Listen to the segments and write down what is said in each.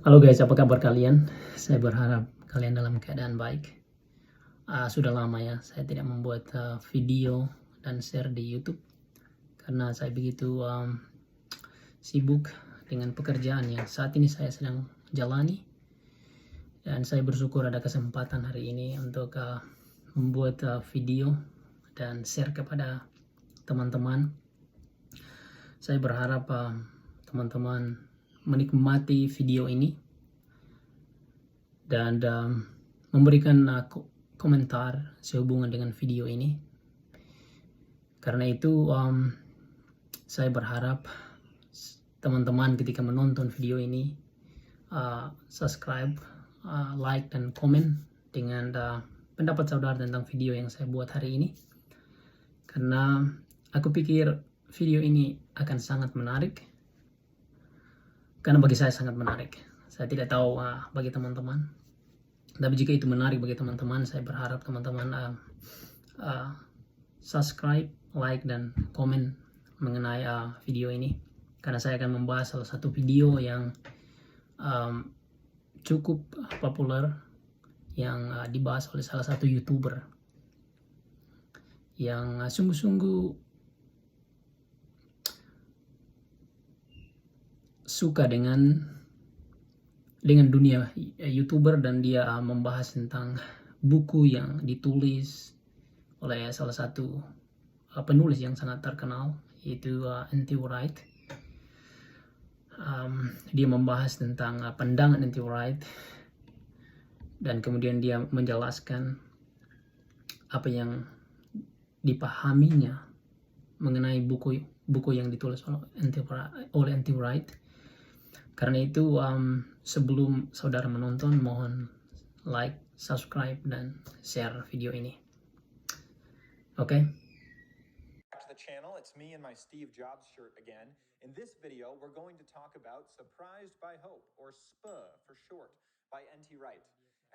Halo guys, apa kabar kalian? Saya berharap kalian dalam keadaan baik. Sudah lama ya saya tidak membuat video dan share di YouTube karena saya begitu sibuk dengan pekerjaan yang saat ini saya sedang jalani, dan saya bersyukur ada kesempatan hari ini untuk membuat video dan share kepada teman-teman. Saya berharap teman-teman menikmati video ini dan memberikan komentar sehubungan dengan video ini. Karena itu saya berharap teman-teman ketika menonton video ini subscribe, like dan komen dengan pendapat saudara tentang video yang saya buat hari ini, karena aku pikir video ini akan sangat menarik. Karena bagi saya sangat menarik. Saya tidak tahu bagi teman-teman, tapi jika itu menarik bagi teman-teman, saya berharap teman-teman subscribe, like dan komen mengenai video ini, karena saya akan membahas salah satu video yang cukup populer yang dibahas oleh salah satu YouTuber yang sungguh-sungguh suka dengan dunia YouTuber, dan dia membahas tentang buku yang ditulis oleh salah satu penulis yang sangat terkenal, yaitu N.T. Wright. Dia membahas tentang pandangan N.T. Wright, dan kemudian dia menjelaskan apa yang dipahaminya mengenai buku yang ditulis oleh N.T. Wright. Karena itu sebelum saudara menonton, mohon like, subscribe, dan share video ini. Oke? Back to the channel, it's me in my Steve Jobs shirt again. In this video, we're going to talk about Surprised by Hope, or SPA for short, by N.T. Wright.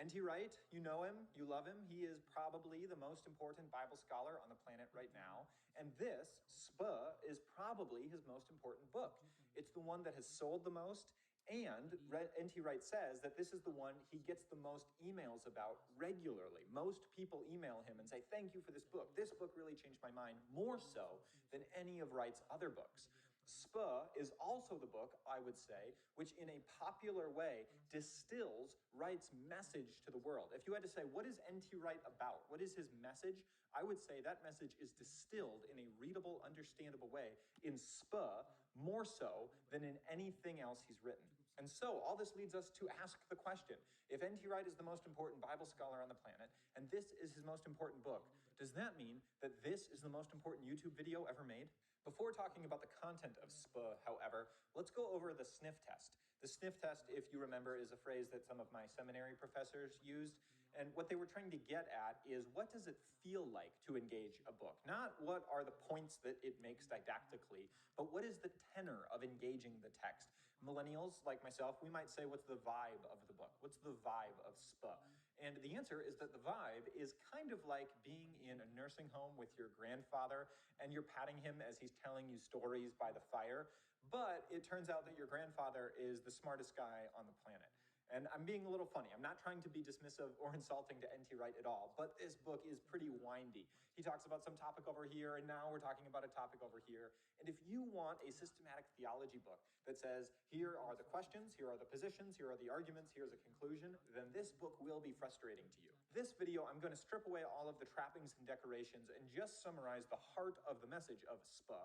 N.T. Wright, you know him, you love him. He is probably the most important Bible scholar on the planet right now. And this, SPA, is probably his most important book. It's the one that has sold the most, and N.T. Wright says that this is the one he gets the most emails about regularly. Most people email him and say, thank you for this book. This book really changed my mind, more so than any of Wright's other books. SPA is also the book, I would say, which in a popular way distills Wright's message to the world. If you had to say, what is N.T. Wright about? What is his message? I would say that message is distilled in a readable, understandable way in SPA, more so than in anything else he's written. And so all this leads us to ask the question, if N.T. Wright is the most important Bible scholar on the planet, and this is his most important book, does that mean that this is the most important YouTube video ever made? Before talking about the content of SPA, however, let's go over the sniff test. The sniff test, if you remember, is a phrase that some of my seminary professors used. And what they were trying to get at is, what does it feel like to engage a book? Not what are the points that it makes didactically, but what is the tenor of engaging the text? Millennials like myself, we might say, what's the vibe of the book? What's the vibe of SPA? And the answer is that the vibe is kind of like being in a nursing home with your grandfather, and you're patting him as he's telling you stories by the fire. But it turns out that your grandfather is the smartest guy on the planet. And I'm being a little funny. I'm not trying to be dismissive or insulting to N.T. Wright at all, but this book is pretty windy. He talks about some topic over here, and now we're talking about a topic over here. And if you want a systematic theology book that says, here are the questions, here are the positions, here are the arguments, here's a conclusion, then this book will be frustrating to you. This video, I'm going to strip away all of the trappings and decorations and just summarize the heart of the message of SPA.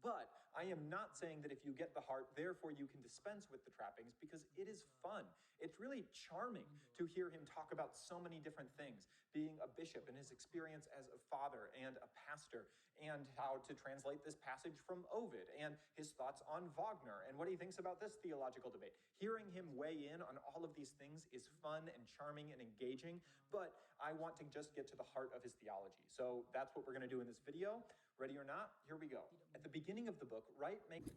But I am not saying that if you get the heart, therefore you can dispense with the trappings, because it is fun. It's really charming to hear him talk about so many different things, being a bishop and his experience as a father and a pastor, and how to translate this passage from Ovid, and his thoughts on Wagner, and what he thinks about this theological debate. Hearing him weigh in on all of these things is fun and charming and engaging, but I want to just get to the heart of his theology. So that's what we're going to do in this video. Ready or not, here we go. At the beginning of the book, Wright makes...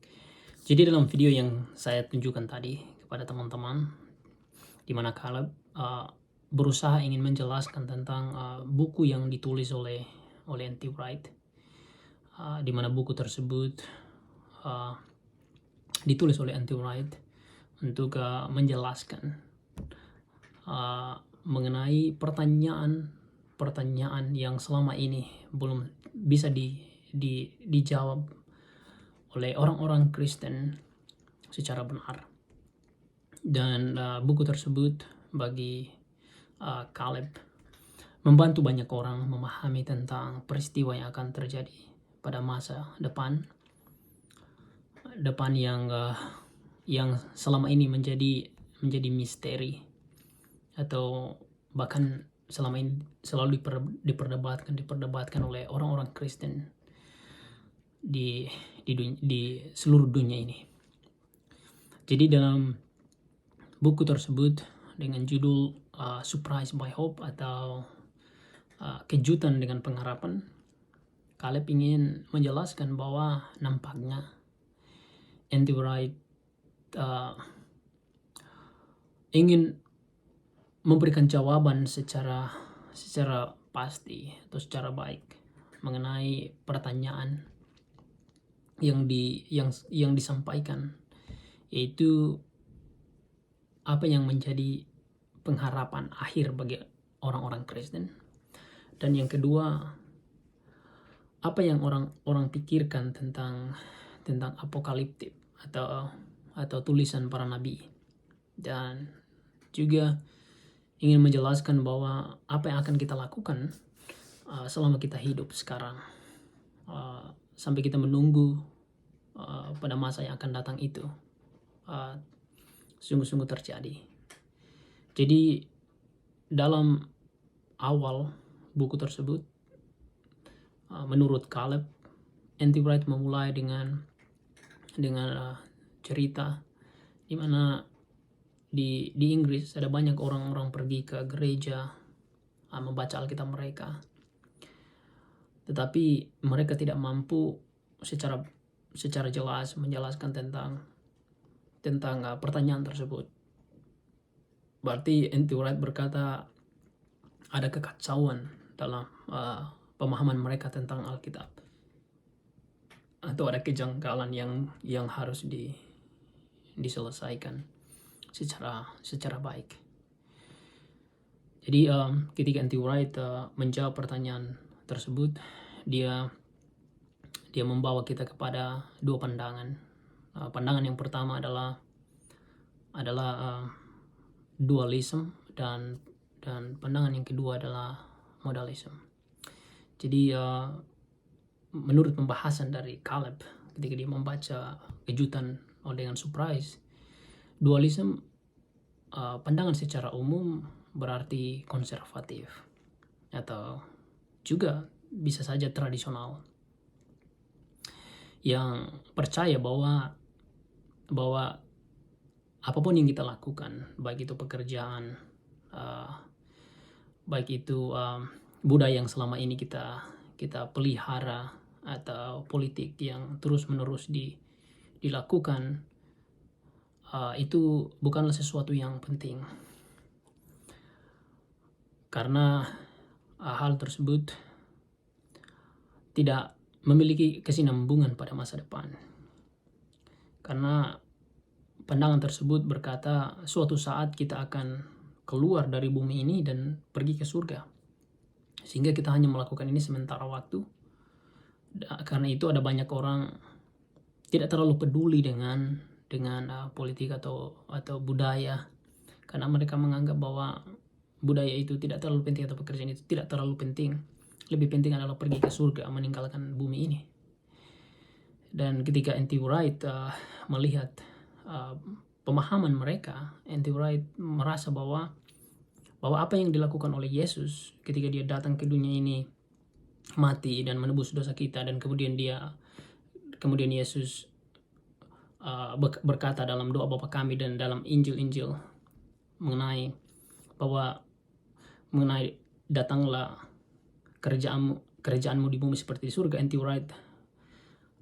Jadi dalam video yang saya tunjukkan tadi kepada teman-teman, di mana Caleb berusaha ingin menjelaskan tentang buku yang ditulis oleh N.T. Wright, di mana buku tersebut ditulis oleh N.T. Wright menjelaskan mengenai pertanyaan yang selama ini belum bisa dijawab oleh orang-orang Kristen secara benar. Dan buku tersebut bagi Caleb membantu banyak orang memahami tentang peristiwa yang akan terjadi pada masa depan yang selama ini menjadi misteri, atau bahkan selama ini selalu diperdebatkan oleh orang-orang Kristen di seluruh dunia ini. Jadi dalam buku tersebut dengan judul Surprised by Hope atau kejutan dengan pengharapan, Caleb ingin menjelaskan bahwa nampaknya N.T. Wright ingin memberikan jawaban secara pasti atau secara baik mengenai pertanyaan yang disampaikan, yaitu apa yang menjadi pengharapan akhir bagi orang-orang Kristen, dan yang kedua, apa yang orang pikirkan tentang apokaliptik atau tulisan para nabi, dan juga ingin menjelaskan bahwa apa yang akan kita lakukan selama kita hidup sekarang sampai kita menunggu pada masa yang akan datang itu sungguh-sungguh terjadi. Jadi dalam awal buku tersebut, menurut Caleb, N.T. Wright memulai dengan cerita di mana di Inggris ada banyak orang-orang pergi ke gereja membaca Alkitab mereka, tetapi mereka tidak mampu secara jelas menjelaskan tentang pertanyaan tersebut. Berarti N.T. Wright berkata ada kekacauan dalam pemahaman mereka tentang Alkitab, atau ada kejanggalan yang harus diselesaikan secara baik. Jadi ketika N.T. Wright menjawab pertanyaan tersebut, dia membawa kita kepada dua pandangan. Pandangan yang pertama adalah dualism, dan pandangan yang kedua adalah modalism. Jadi menurut pembahasan dari Caleb ketika dia membaca kejutan dengan surprise, dualism pandangan secara umum berarti konservatif atau juga bisa saja tradisional, yang percaya bahwa apapun yang kita lakukan, baik itu pekerjaan, baik itu budaya yang selama ini kita pelihara, atau politik yang terus-menerus dilakukan, itu bukanlah sesuatu yang penting, karena hal tersebut tidak memiliki kesinambungan pada masa depan. Karena pandangan tersebut berkata suatu saat kita akan keluar dari bumi ini dan pergi ke surga, sehingga kita hanya melakukan ini sementara waktu. Karena itu ada banyak orang tidak terlalu peduli dengan politik atau budaya, karena mereka menganggap bahwa budaya itu tidak terlalu penting atau pekerjaan itu tidak terlalu penting. Lebih penting adalah pergi ke surga, meninggalkan bumi ini. Dan ketika N.T. Wright melihat pemahaman mereka, N.T. Wright merasa bahwa apa yang dilakukan oleh Yesus ketika dia datang ke dunia ini, mati dan menebus dosa kita, dan kemudian Yesus berkata dalam doa Bapa kami dan dalam Injil mengenai datanglah kerajaanmu di bumi seperti di surga. N.T. Wright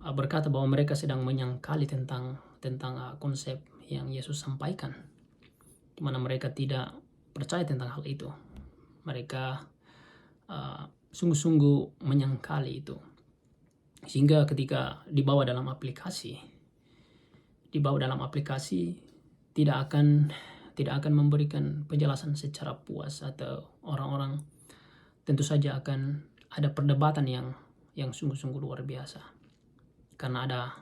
berkata bahwa mereka sedang menyangkali tentang konsep yang Yesus sampaikan, di mana mereka tidak percaya tentang hal itu. Mereka sungguh-sungguh menyangkali itu, sehingga ketika dibawa dalam aplikasi tidak akan memberikan penjelasan secara puas, atau orang-orang tentu saja akan ada perdebatan yang sungguh-sungguh luar biasa karena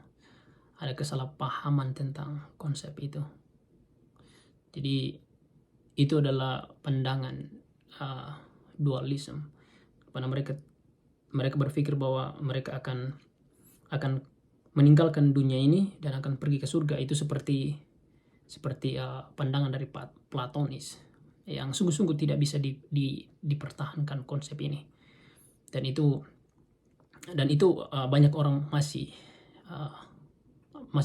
ada kesalahpahaman tentang konsep itu. Jadi itu adalah pandangan dualisme, karena mereka berpikir bahwa mereka akan meninggalkan dunia ini dan akan pergi ke surga. Itu seperti pandangan dari Platonis yang sungguh-sungguh tidak bisa dipertahankan konsep ini. Dan itu banyak orang masih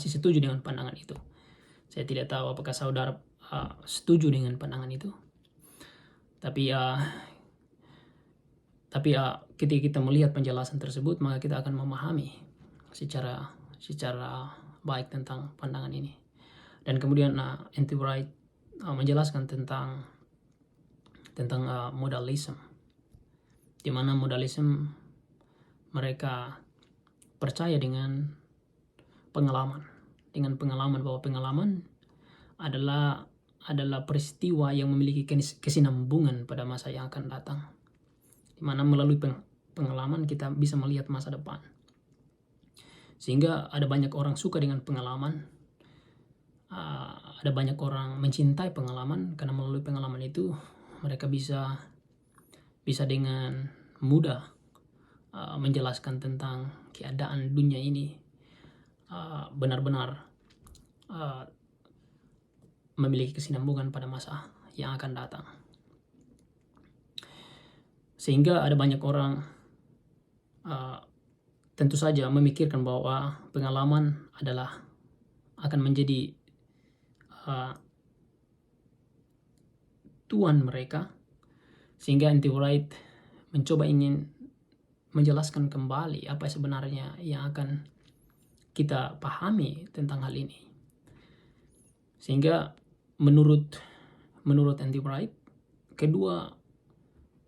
setuju dengan pandangan itu. Saya tidak tahu apakah saudara setuju dengan pandangan itu. Tapi ketika kita melihat penjelasan tersebut, maka kita akan memahami secara baik tentang pandangan ini. Dan kemudian N.T. Wright menjelaskan tentang modalisme, di mana modalisme mereka percaya dengan pengalaman bahwa pengalaman adalah peristiwa yang memiliki kesinambungan pada masa yang akan datang, di mana melalui pengalaman kita bisa melihat masa depan. Sehingga ada banyak orang suka dengan pengalaman, ada banyak orang mencintai pengalaman, karena melalui pengalaman itu mereka bisa dengan mudah menjelaskan tentang keadaan dunia ini benar-benar memiliki kesinambungan pada masa yang akan datang. Sehingga ada banyak orang tentu saja memikirkan bahwa pengalaman akan menjadi tuan mereka, sehingga N.T. Wright mencoba ingin menjelaskan kembali apa sebenarnya yang akan kita pahami tentang hal ini. Sehingga menurut N.T. Wright, kedua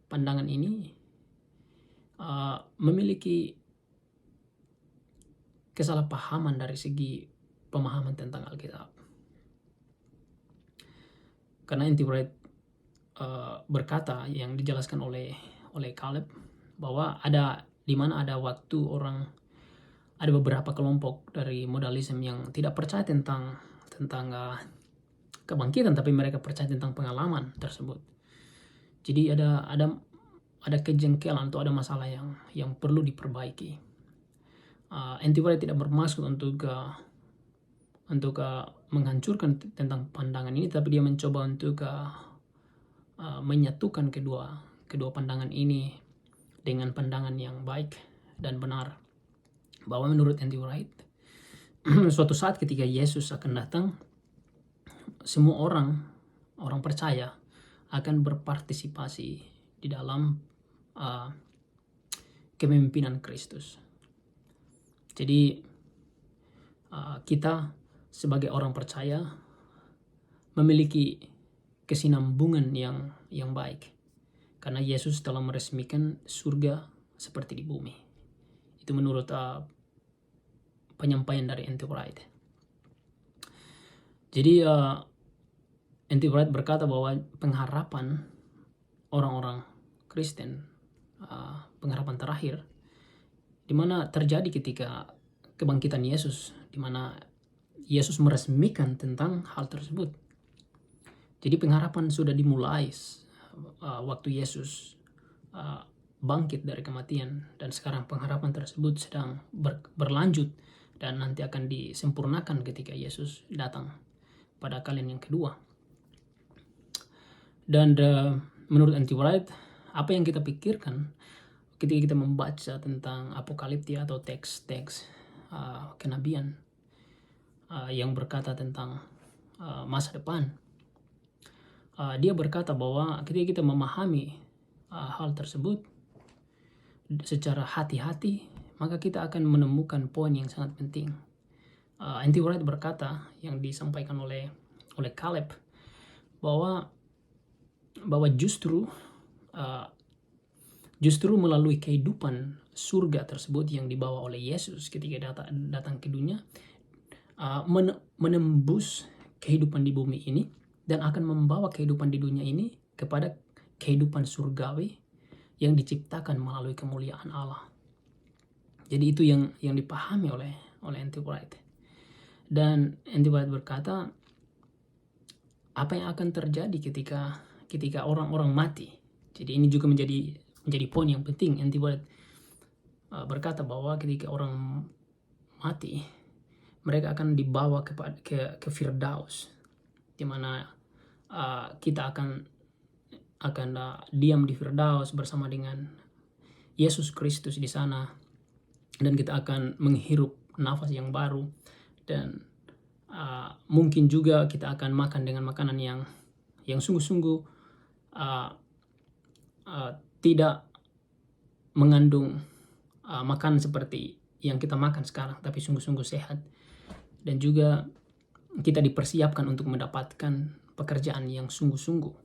pandangan ini memiliki kesalahpahaman dari segi pemahaman tentang Alkitab. Karena N.T. Wright berkata, yang dijelaskan oleh Caleb, bahwa ada beberapa kelompok dari modalisme yang tidak percaya tentang kebangkitan, tapi mereka percaya tentang pengalaman tersebut. Jadi ada kejengkelan atau ada masalah yang perlu diperbaiki. N.T. Wright tidak bermaksud untuk menghancurkan tentang pandangan ini, tapi dia mencoba untuk menyatukan kedua pandangan ini dengan pandangan yang baik dan benar. Bahwa menurut N.T. Wright, suatu saat ketika Yesus akan datang, semua orang percaya akan berpartisipasi di dalam kepemimpinan Kristus. Jadi kita sebagai orang percaya memiliki kesinambungan yang baik, karena Yesus telah meresmikan surga seperti di bumi. Itu menurut penyampaian dari N.T. Wright. Jadi N.T. Wright berkata bahwa pengharapan orang-orang Kristen, pengharapan terakhir, di mana terjadi ketika kebangkitan Yesus, di mana Yesus meresmikan tentang hal tersebut. Jadi pengharapan sudah dimulai waktu Yesus bangkit dari kematian, dan sekarang pengharapan tersebut sedang berlanjut dan nanti akan disempurnakan ketika Yesus datang pada kalian yang kedua. Dan menurut N.T. Wright, apa yang kita pikirkan ketika kita membaca tentang apokaliptia atau teks-teks kenabian yang berkata tentang masa depan, dia berkata bahwa ketika kita memahami hal tersebut secara hati-hati, maka kita akan menemukan poin yang sangat penting. N.T. Wright berkata, yang disampaikan oleh Caleb, bahwa justru melalui kehidupan surga tersebut yang dibawa oleh Yesus ketika datang ke dunia, menembus kehidupan di bumi ini dan akan membawa kehidupan di dunia ini kepada kehidupan surgawi yang diciptakan melalui kemuliaan Allah. Jadi itu yang dipahami oleh N.T. Wright. Dan N.T. Wright berkata, apa yang akan terjadi ketika orang-orang mati. Jadi ini juga menjadi poin yang penting. N.T. Wright berkata bahwa ketika orang mati, mereka akan dibawa ke Firdaus, di mana kita akan diam di Firdaus bersama dengan Yesus Kristus di sana, dan kita akan menghirup nafas yang baru, dan mungkin juga kita akan makan dengan makanan yang sungguh-sungguh tidak mengandung makanan seperti yang kita makan sekarang, tapi sungguh-sungguh sehat. Dan juga kita dipersiapkan untuk mendapatkan pekerjaan yang sungguh-sungguh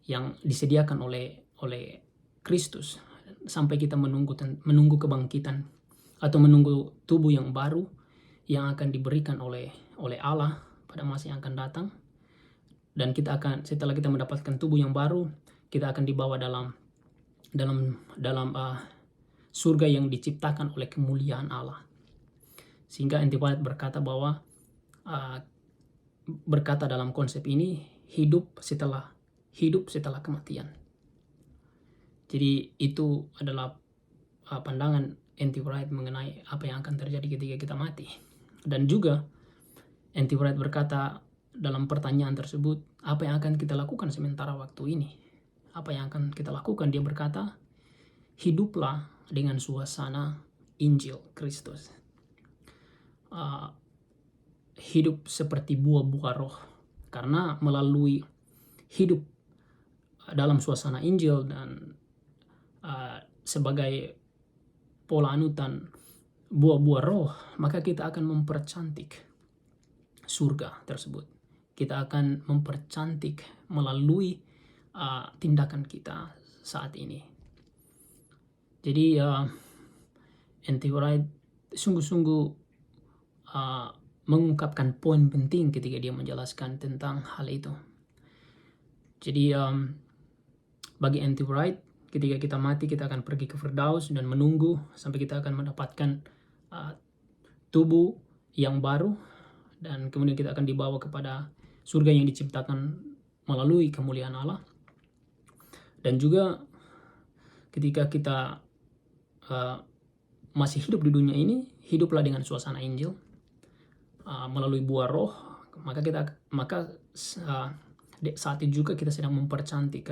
yang disediakan oleh Kristus, sampai kita menunggu kebangkitan atau menunggu tubuh yang baru yang akan diberikan oleh Allah pada masa yang akan datang. Dan kita akan, setelah kita mendapatkan tubuh yang baru, kita akan dibawa dalam surga yang diciptakan oleh kemuliaan Allah. Sehingga N.T. Wright berkata bahwa berkata dalam konsep ini, hidup setelah kematian. Jadi itu adalah pandangan N.T. Wright mengenai apa yang akan terjadi ketika kita mati. Dan juga N.T. Wright berkata dalam pertanyaan tersebut, apa yang akan kita lakukan sementara waktu ini? Apa yang akan kita lakukan? Dia berkata, hiduplah dengan suasana Injil Kristus. Hidup seperti buah-buah roh. Karena melalui hidup dalam suasana Injil dan sebagai pola anutan buah-buah roh, maka kita akan mempercantik surga tersebut. Kita akan mempercantik melalui tindakan kita saat ini. Jadi N.T. Wright sungguh-sungguh mengungkapkan poin penting ketika dia menjelaskan tentang hal itu. Jadi bagi N.T. Wright, ketika kita mati, kita akan pergi ke Firdaus dan menunggu sampai kita akan mendapatkan tubuh yang baru, dan kemudian kita akan dibawa kepada surga yang diciptakan melalui kemuliaan Allah. Dan juga ketika kita masih hidup di dunia ini, hiduplah dengan suasana Injil melalui buah roh, maka saat itu juga kita sedang mempercantik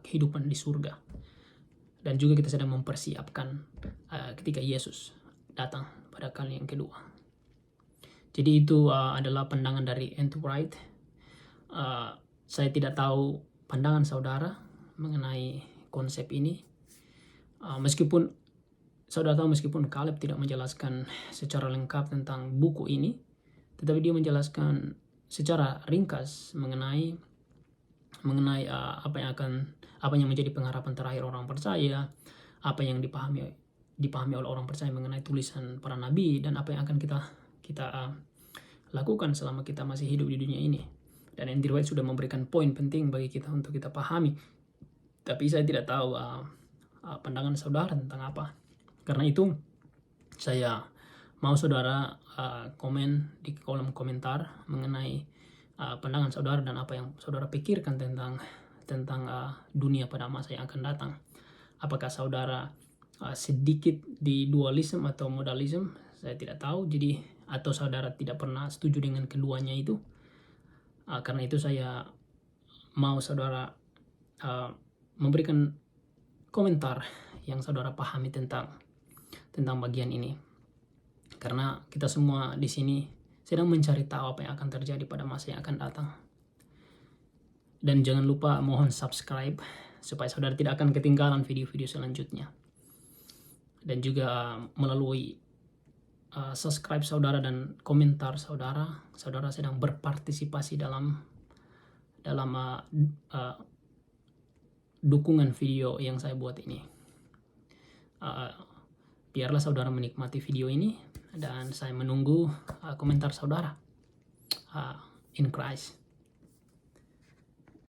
kehidupan di surga. Dan juga kita sedang mempersiapkan ketika Yesus datang pada kali yang kedua. Jadi itu adalah pandangan dari N.T. Wright. Saya tidak tahu pandangan saudara mengenai konsep ini. Meskipun Caleb tidak menjelaskan secara lengkap tentang buku ini, tetapi dia menjelaskan secara ringkas mengenai apa yang menjadi pengharapan terakhir orang percaya, apa yang dipahami oleh orang percaya mengenai tulisan para nabi, dan apa yang akan kita lakukan selama kita masih hidup di dunia ini. Dan N.T. Wright sudah memberikan poin penting bagi kita untuk kita pahami. Tapi saya tidak tahu pandangan saudara tentang apa. Karena itu saya mau saudara komen di kolom komentar mengenai pandangan saudara dan apa yang saudara pikirkan tentang dunia pada masa yang akan datang. Apakah saudara sedikit di dualisme atau modalisme? Saya tidak tahu. Jadi atau saudara tidak pernah setuju dengan keduanya itu. Karena itu saya mau saudara memberikan komentar yang saudara pahami tentang bagian ini. Karena kita semua di sini sedang mencari tahu apa yang akan terjadi pada masa yang akan datang. Dan jangan lupa mohon subscribe supaya saudara tidak akan ketinggalan video-video selanjutnya. Dan juga melalui subscribe saudara dan komentar saudara sedang berpartisipasi dalam dukungan video yang saya buat ini. Biarlah saudara menikmati video ini dan saya menunggu komentar saudara. in Christ.